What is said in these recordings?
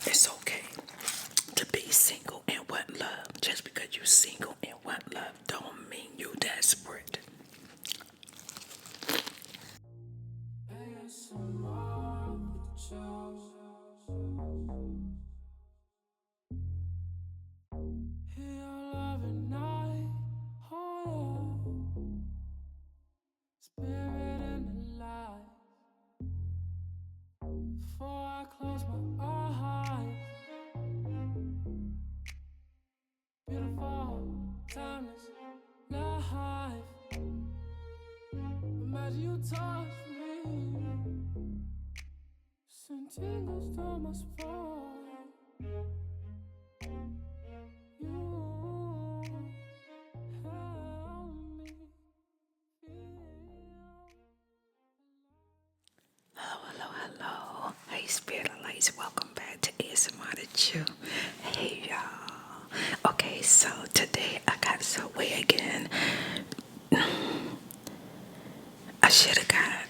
It's okay to be single and want love. Just because you're single and want love don't mean you're desperate. Before I close my eyes, beautiful, timeless life. Imagine you touch me, send tingles down my spine. You help me feel. Hello. Hey, Spirit of Lights. Welcome back to ASMRTheChew. Hey, y'all. Okay, so today I got Subway again. I should have got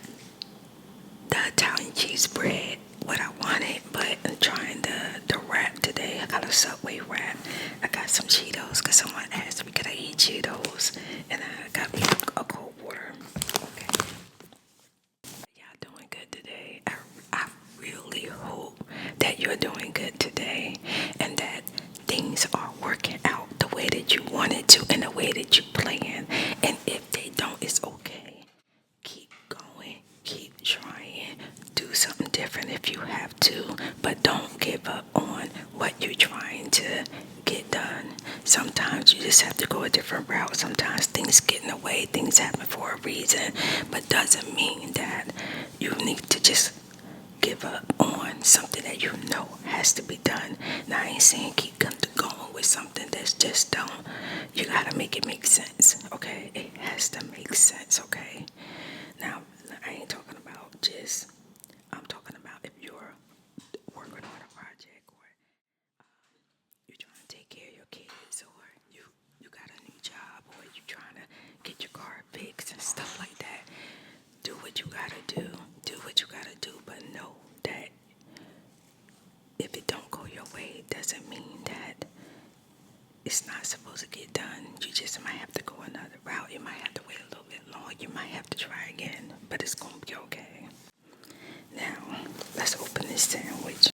the Italian cheese bread, what I wanted, but I'm trying the wrap today. I got a Subway wrap. I got some Cheetos because someone asked me could I eat Cheetos, and I got me a cold water. Okay. Y'all doing good today. I really hope that you're doing good today and that things are working out the way that you want it to and the way that you plan. And if they don't, it's okay. Keep going, keep trying, do something different if you have to, but don't give up on what you're trying to get done. Sometimes you just have to go a different route. Sometimes things get in the way, things happen for a reason, but doesn't mean that you need to just give up on something that you know has to be done. Now I ain't saying keep going with something that's just don't. You gotta make it make sense, okay? It has to make sense, okay? Now I ain't talking about just, I'm talking about if you're working on a project or you're trying to take care of your kids or you got a new job or you trying to get your car fixed and stuff like that. Do what you gotta do. Do what you gotta do, but know that if it don't go your way, it doesn't mean that it's not supposed to get done. You just might have to go another route. You might have to wait a little bit longer. You might have to try again, but it's gonna be okay. Now, let's open this sandwich.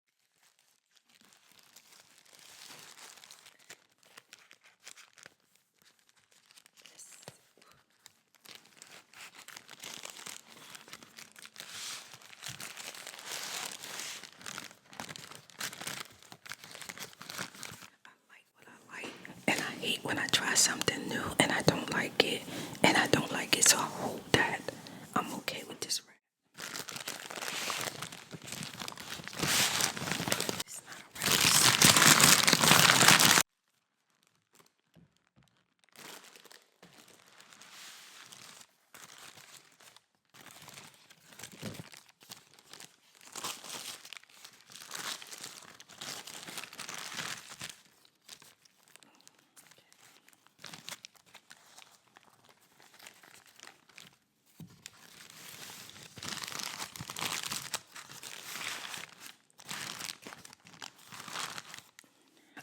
And I hate when I try something new and I don't like it. And I don't like it, so I hope that I'm okay with this wrap. It's not a wrap.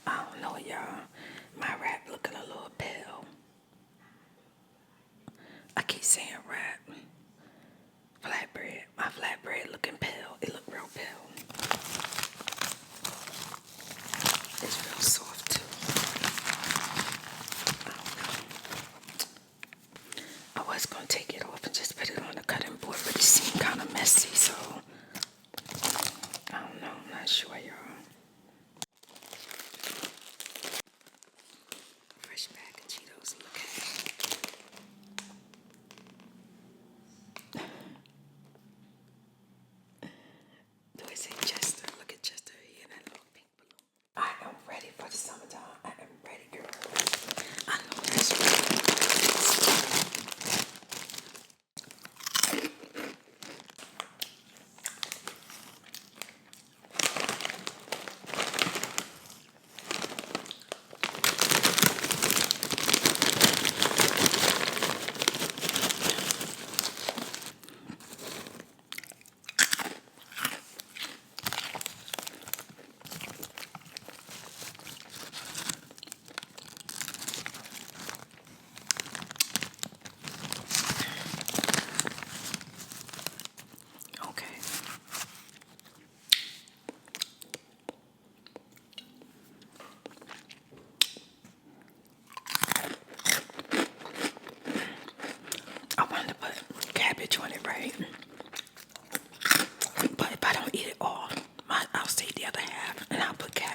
I don't know, y'all. My wrap looking a little pale. I keep saying wrap. Flatbread. My flatbread looking pale. It look real pale. It's real soft too. I don't know. I was gonna take it off and just put it on the cutting board, but it seemed kind of messy, so I don't know. I'm not sure, y'all. Fresh bag of Cheetos. Look at it. Do it say Chester? Look at Chester here, that little pink balloon. I am ready for the summertime. I am ready, girl. I know that's right.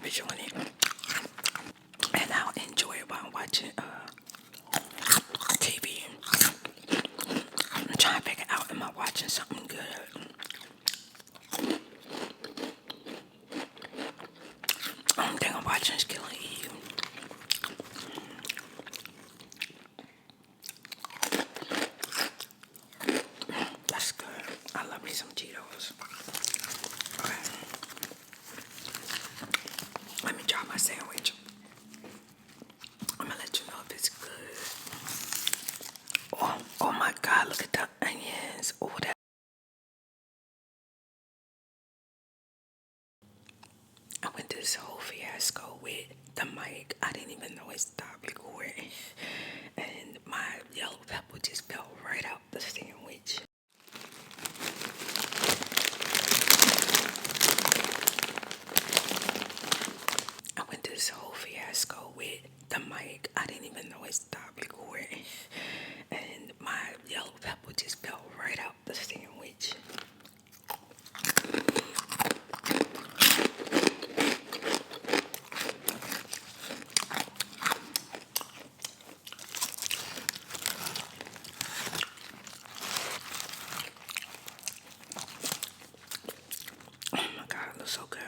enjoying it. And I'll enjoy it while I'm watching TV. I'm trying to figure out, am I watching something good? Only thing I'm watching is Killing Eve. That's good. I love me some Cheetos. Okay. Let me try my sandwich. I'm gonna let you know if it's good. Oh my God, look at the onions. Oh, that. I went through this whole fiasco with the mic. I didn't even know it stopped recording. And my yellow pepper just fell right out the sandwich. I went through this whole fiasco with the mic. I didn't even know it stopped recording. And my yellow pepper just fell right out the sandwich. Oh my God, it looks so good.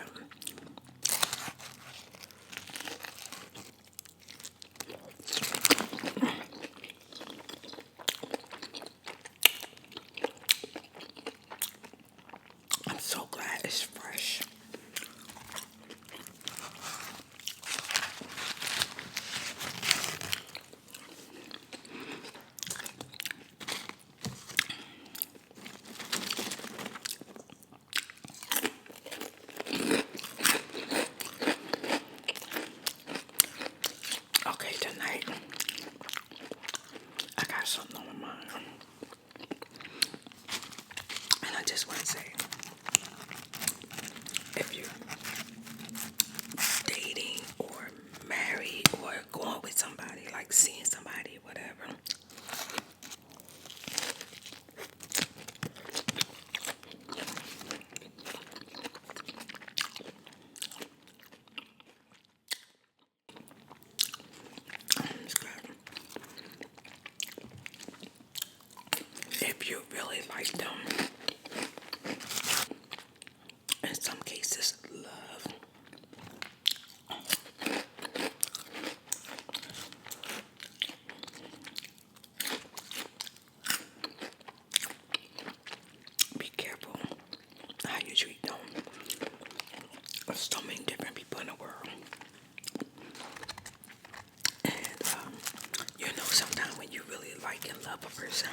I'm so glad it's fresh. Okay, tonight I got something on my mind. And I just want to say, if you're dating or married or going with somebody, like seeing somebody, whatever, it's good. If you really like them, in some cases, love, be careful how you treat them. There's so many different people in the world. And, you know, sometimes when you really like and love a person,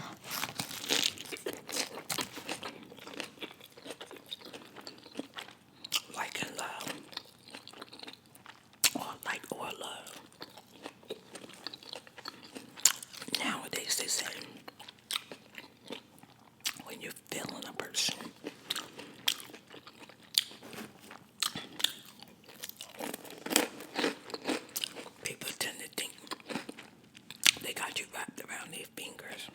like and love, or like or love, nowadays they say, when you're feeling a person, people tend to think they got you wrapped around their fingers.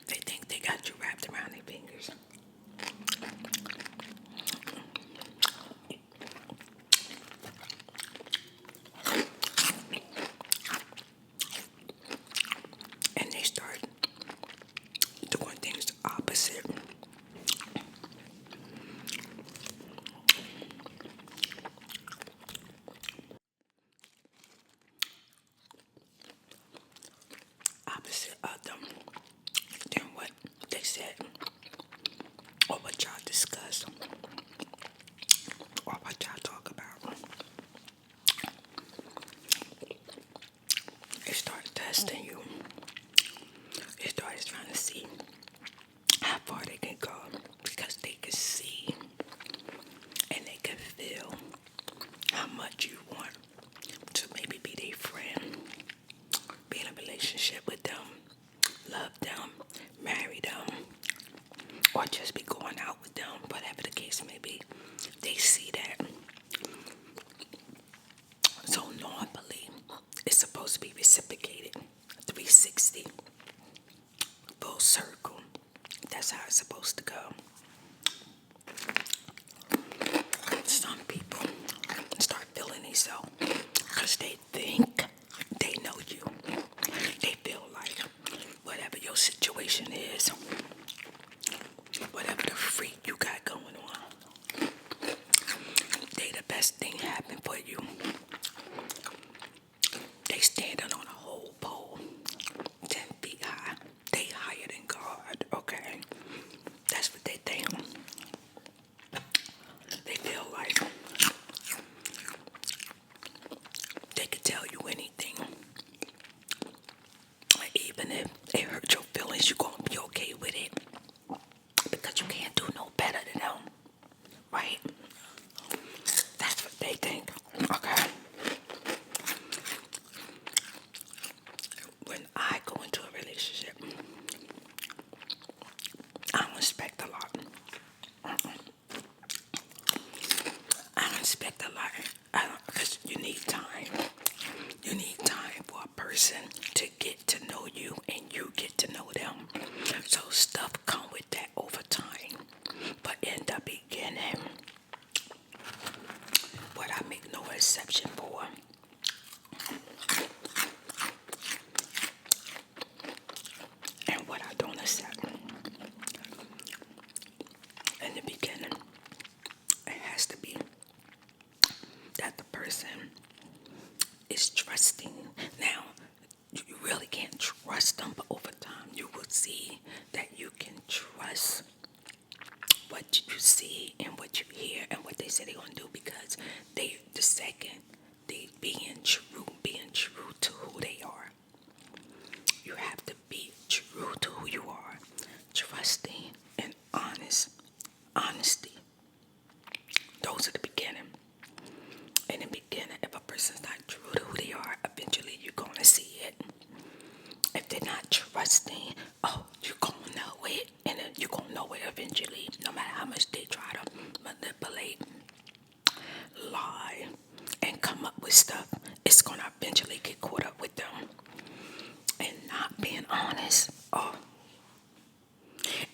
They think they got you wrapped around their fingers. And they start doing things the opposite. Opposite of them than what they said, or what y'all discussed, or what y'all talk about. They start testing you. They start trying to see how far they can go, because they can see and they can feel how much you want to maybe be their friend, be in a relationship with them, love them, marry them, or just be going out with them, whatever the case may be. They see that. So knowing supposed to be reciprocated. 360. Full circle. That's how it's supposed to go. Some people start feeling themselves because they think they know you. They feel like whatever your situation is, whatever the freak you got going on, they the best thing happen for you. They standing on a whole pole, 10 feet high. They higher than God, okay? That's what they think. They feel like they could tell you anything. Even if it hurt your feelings, you're going to be okay with it. Because you can't do no better than them. Right? That's what they think. Okay? When I go into a relationship, I don't expect a lot. I don't expect a lot. Because you need time. You need time for a person to get to know you and you get to know them. So stuff come with that over time. But in the beginning, what I make no exception for, and what I don't accept. In the beginning, it has to be that the person is trusting. Now, you really can't trust them, but over time you will see that you can trust what you see and what you hear and what they say they're gonna do, because they being true to who they are. You have to be true to who you are, trusting and honesty. Those are the beginning. In the beginning, if a person's not true to who they are, eventually you're gonna see it. If they're not trusting, you're gonna know it, and then you're gonna know it eventually, no matter how much they try to manipulate, lie, and come up with stuff. It's gonna eventually get caught up with them. And not being honest.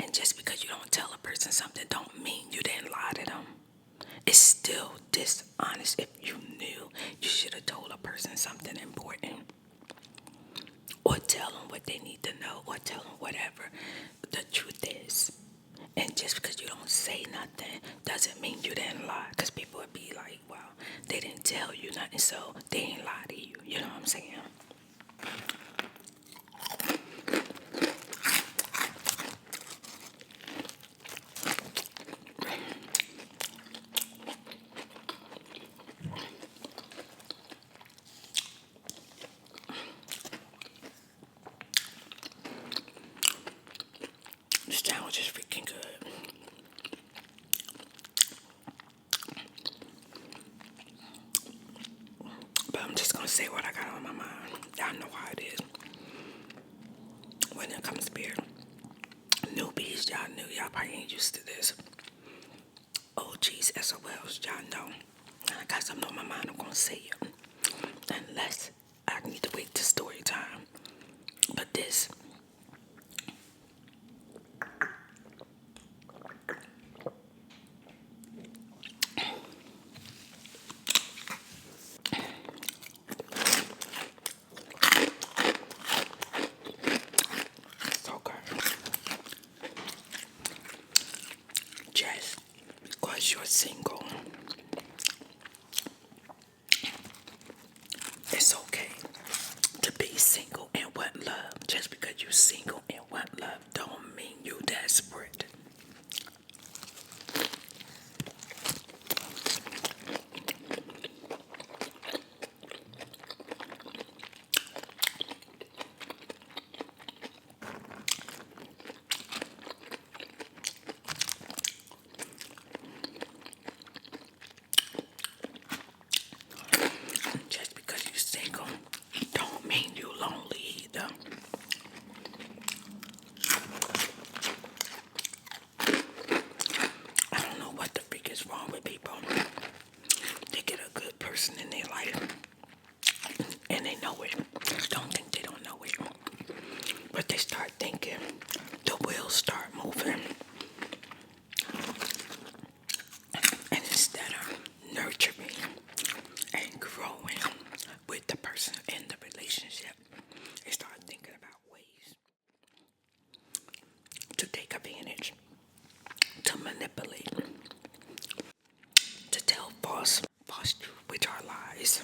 And just because you don't tell a person something don't mean you didn't lie to them. It's still dishonest. If you knew, you should have told a person something important. Or tell them what they need to know, or tell them whatever the truth is. And just because you don't say nothing doesn't mean you didn't lie. Because people would be like, well, they didn't tell you nothing, so they ain't lie to you. You know what I'm saying? This sandwich is freaking good. But I'm just gonna say what I got on my mind. Y'all know how it is. When it comes to beer. Newbies, y'all probably ain't used to this. OGs, SOLs, y'all know. I got something on my mind, I'm gonna say it. Unless I need to wait till story time. But this. So good. Just because you're single, it's okay to be single and want love. Just because you're single and want love don't mean you desperate. Just because you're single don't mean you're lonely either. I don't know what the freak is wrong with people. They get a good person in their life and they know it. they start thinking, the wheels start moving. And instead of nurturing and growing with the person in the relationship, they start thinking about ways to take advantage, to manipulate, to tell false truth, which are lies.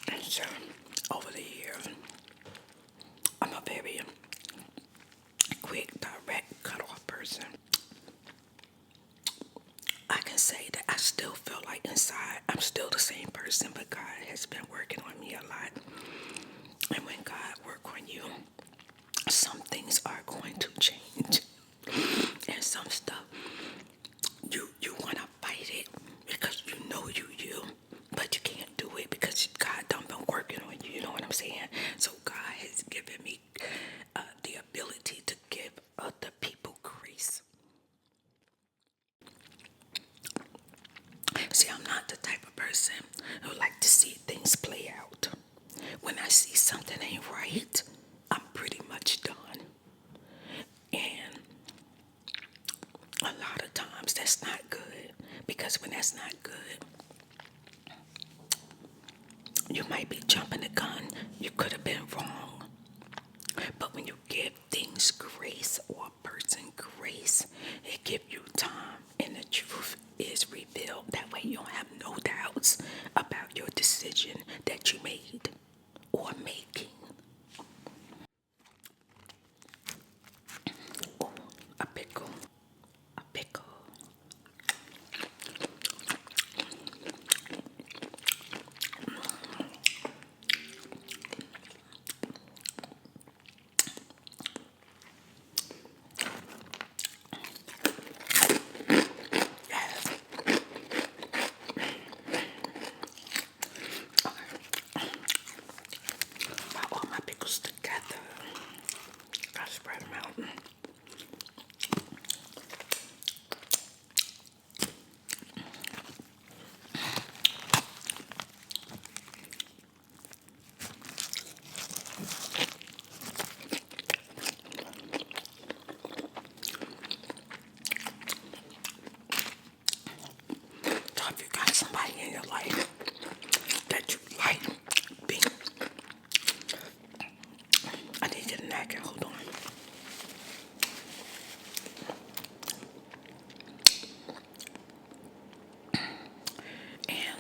And so, over the years, I'm a very quick, direct, cut-off person. I can say that I still feel like inside I'm still the same person, but God has been working on me a lot. And when God works on you, some things are going to change. And some stuff, you want to fight it because you know you, but you can't do it because God done been working on you, you know what I'm saying? So God has given me the ability to give other people grace. See, I'm not the type of person who like to see things play out. When I see something ain't right, I'm pretty much done. And a lot of times that's not good, because when that's not good, you might be jumping the gun. You could have been wrong. But when you give things grace, or a person grace, it gives you time and the truth is revealed. That way you don't have no doubts about your decision that you made or making. Oh, a pickle. A pickle. Yes. Put all my pickles together. I spread them out. So if you got somebody in your life that you like being, I need to get a napkin. Hold on. And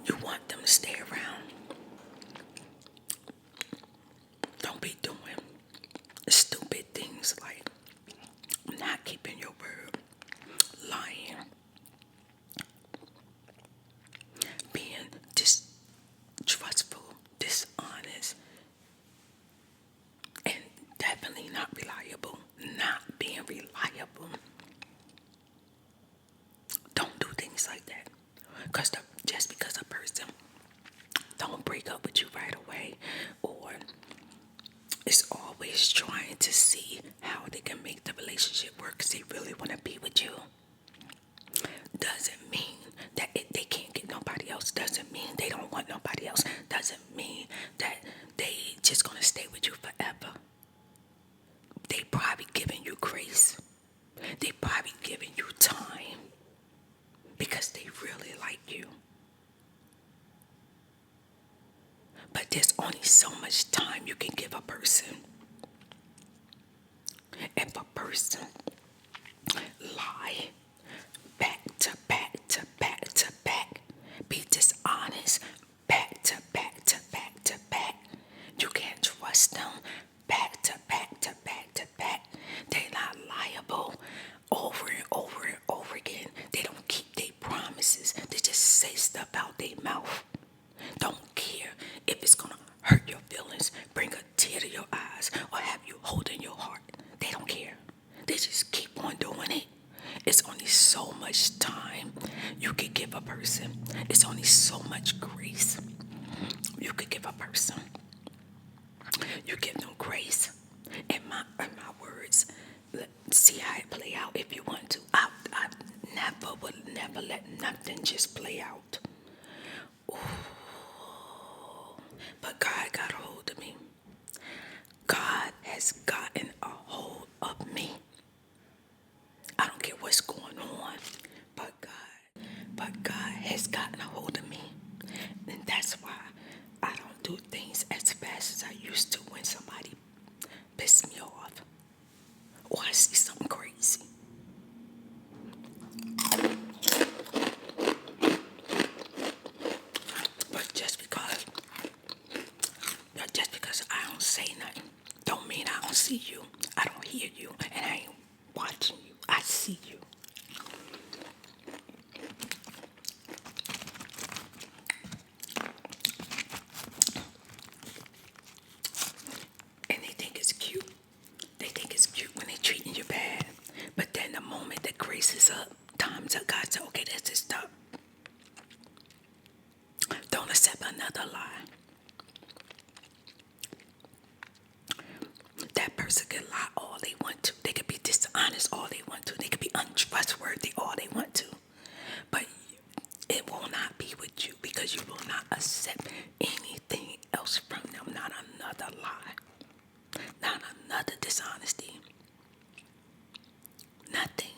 you want them to stay around. Don't be doing stupid things like not keeping your word, lying, being distrustful, dishonest, and definitely not reliable. Not being reliable. Don't do things like that. Just because a person don't break up with you right away, or is always trying to see how they can make the relationship work because they really want to be with you, doesn't mean that they can't get nobody else. Doesn't mean they don't want nobody else. Doesn't mean that they just gonna stay with you forever. They probably giving you grace. They probably giving you time because they really like you. But there's only so much time you can give a person. If a person lie back to back to back to back, be dishonest back to back to back to back, you can't trust them back to back to back to back. They're not liable over and over and over again. They don't keep their promises. They just say stuff out their mouth. Don't care if it's gonna hurt your feelings, bring a tear to your eyes, or have you hold in your heart. They don't care. They just keep on doing it. It's only so much time you can give a person. It's only so much grace. You could give a person, you give them grace. In my words, see how it play out if you want to. I never would never let nothing just play out. Ooh. But God got a hold of me. God has gotten a hold of me. I don't care what's going on, but God has gotten a hold of me. And that's why I don't do things as fast as I used to when somebody pisses me off or I see something crazy. But just because I don't say nothing, don't mean I don't see you. I don't hear you, and I ain't watching you. I see you. And they think it's cute. They think it's cute when they treating you bad. But then the moment that grace is up, time's up, God said, okay, that's just stop. Don't accept another lie. That person can lie all they want to. They could be dishonest all they want to. They could be untrustworthy all they want to. But it will not be with you because you will not accept anything else from them. Not another lie. Not another dishonesty. Nothing.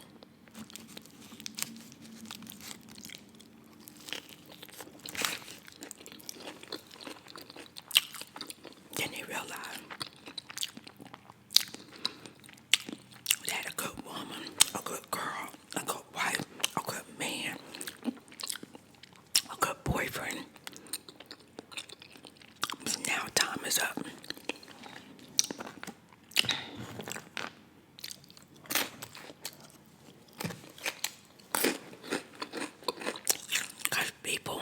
Then they realize that a good woman, a good girl, a good wife, a good man, a good boyfriend. Now time is up. Because people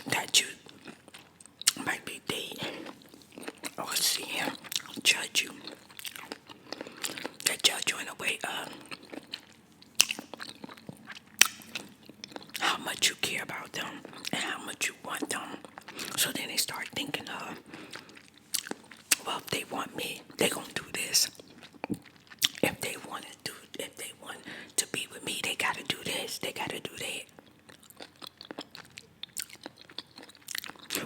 that you might be dating or seeing judge you. They judge you in a way of how much you care about them and how much you want them. So then they start thinking of, well, if they want me, they gonna do this. If they want to be with me, they gotta do this, they gotta do that.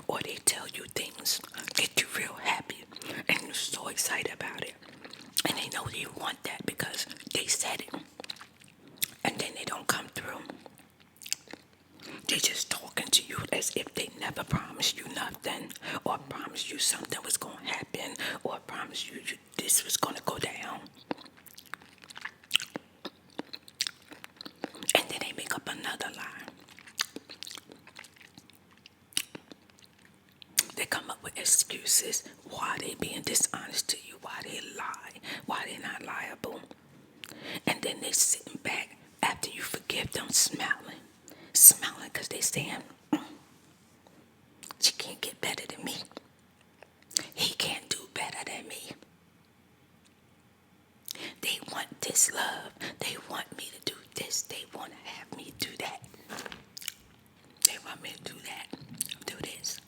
Or they tell you things, get you real happy, and you're so excited about it. And they know you want that because they said it. And then they don't come through. They just talking to you as if they never promised you nothing, or promised you something was going to happen, or promised you this was going to go down. And then they make up another lie. They come up with excuses why they being dishonest to you, why they lie, why they not liable. And then they sitting back after you forgive them, smiling because they saying, she can't get better than me. He can't do better than me. They want this love. They want me to do this. They want to have me do that. They want me to do that, do this.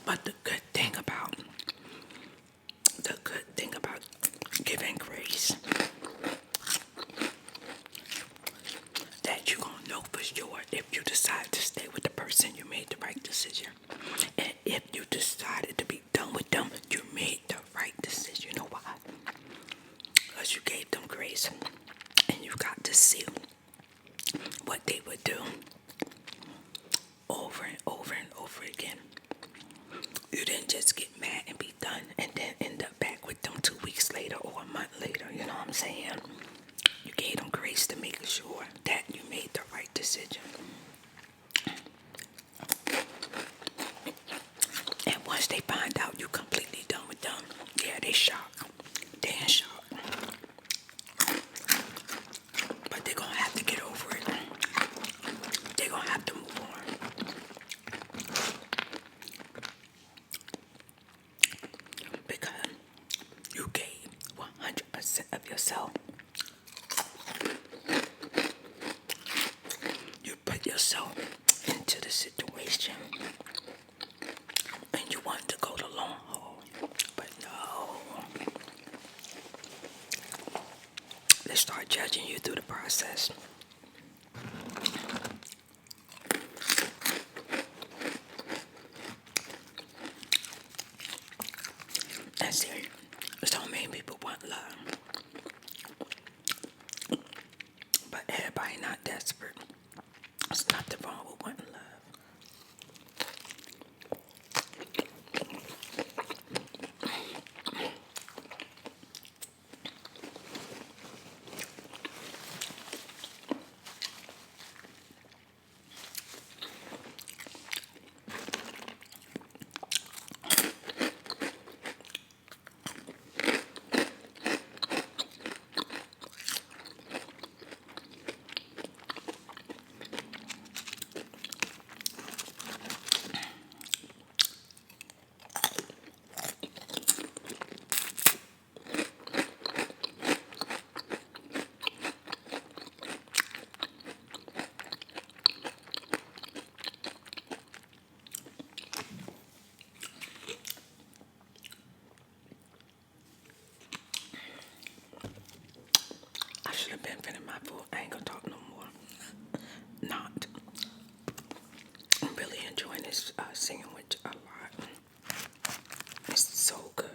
But the good thing about giving grace, that you're gonna know for sure if you decide to stay with the person, you made the right decision. And if you decided to be done with them, you made the right decision. You know why? Because you gave them grace and you got to see what they would do over and over and over again. You didn't just get mad and be done and then end up back with them 2 weeks later or a month later. You know what I'm saying? You gave them grace to make sure that you made the right decision. And once they find out you completely done with them, yeah, they shocked. They're in shock. yourself. You put yourself into the situation and you want to go the long haul. But no. They start judging you through the process. And see, so many people want love. But everybody not desperate. There's nothing wrong with wanting love. I should have been finishing my food. I ain't gonna talk no more. Not. I'm really enjoying this sandwich a lot. It's so good.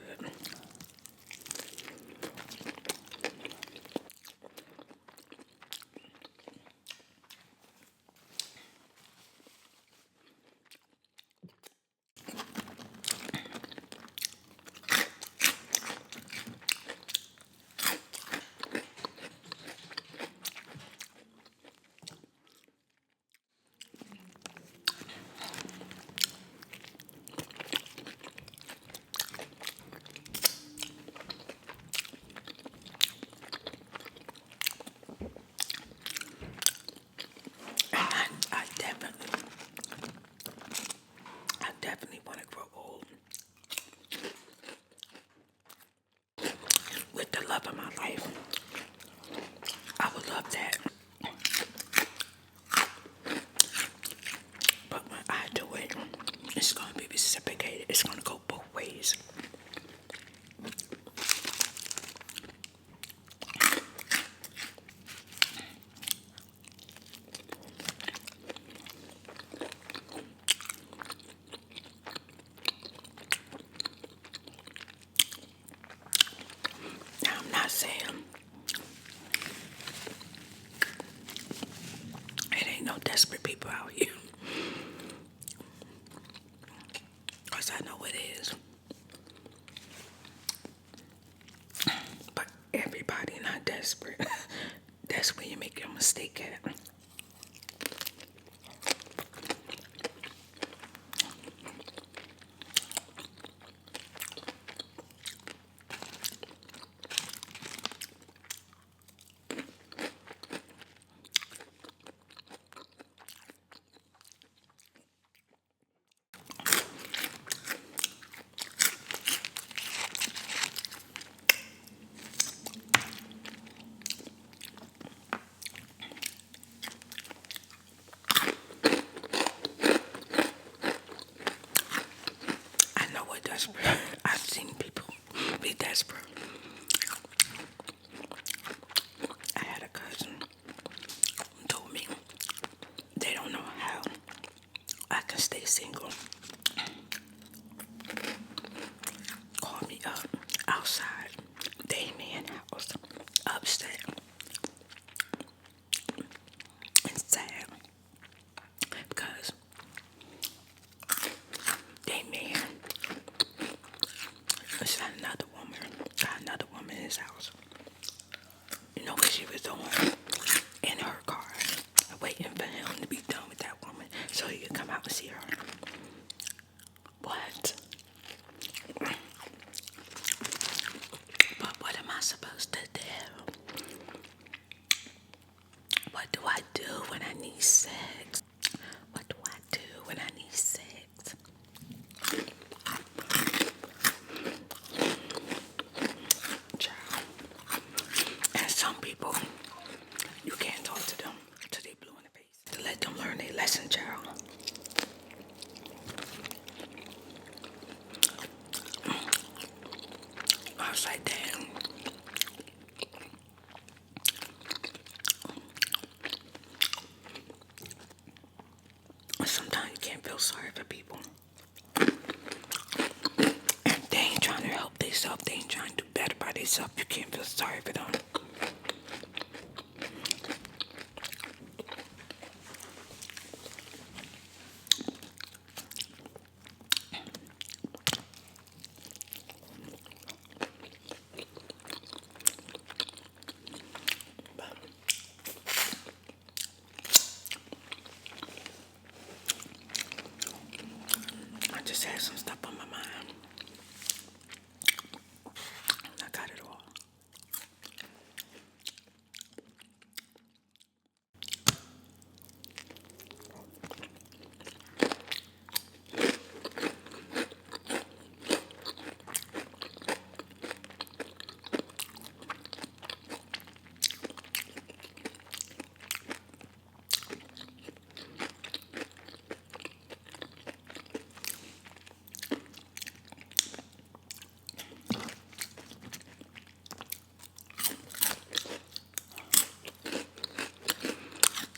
I definitely want to grow old with the love of my life. I would love that. But when I do it, it's going to be reciprocated. It's going to go both ways. Now, I'm not saying it ain't no desperate people out here. Because I know it is. But everybody not desperate. That's where you make your mistake at. I know what desperate. I've seen people be desperate. I had a cousin who told me they don't know how I can stay single. Called me up outside they man house, upset and sad because they man it's got another woman in his house. You know what she was doing in her car, waiting for him to be done with that woman so he could come out and see her. What? But what am I supposed to do? What do I do when I need sex? What do I do when I need sex? Child. I was like, damn. Sometimes you can't feel sorry for people. And they ain't trying to help themselves. They ain't trying to do better by themselves. You can't feel sorry for them. I just had some stuff on my mind. I got it all.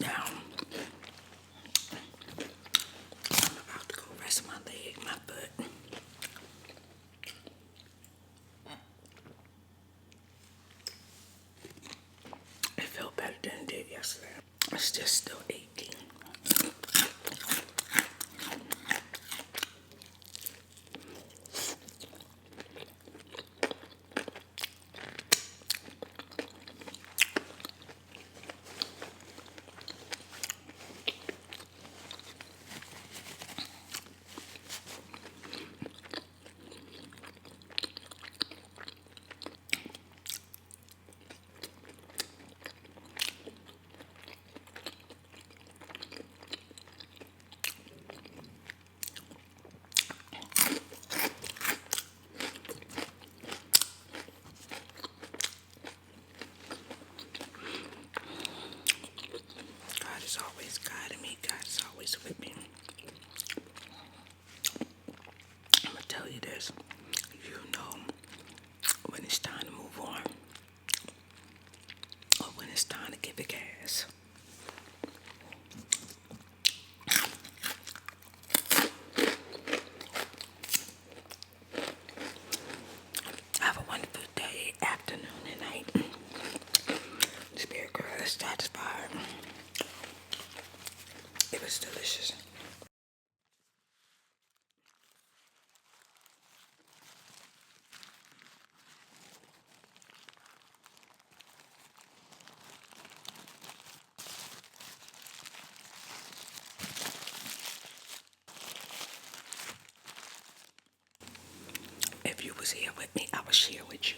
Now, I'm about to go rest my leg, my foot. It felt better than it did yesterday. It's just still aching. God is always guiding me. God is always with me. I'm going to tell you this. You know when it's time to move on or when it's time to give it gas. Have a wonderful day, afternoon, and night. Spirit girl is satisfied. It was delicious. If you was here with me, I would share with you.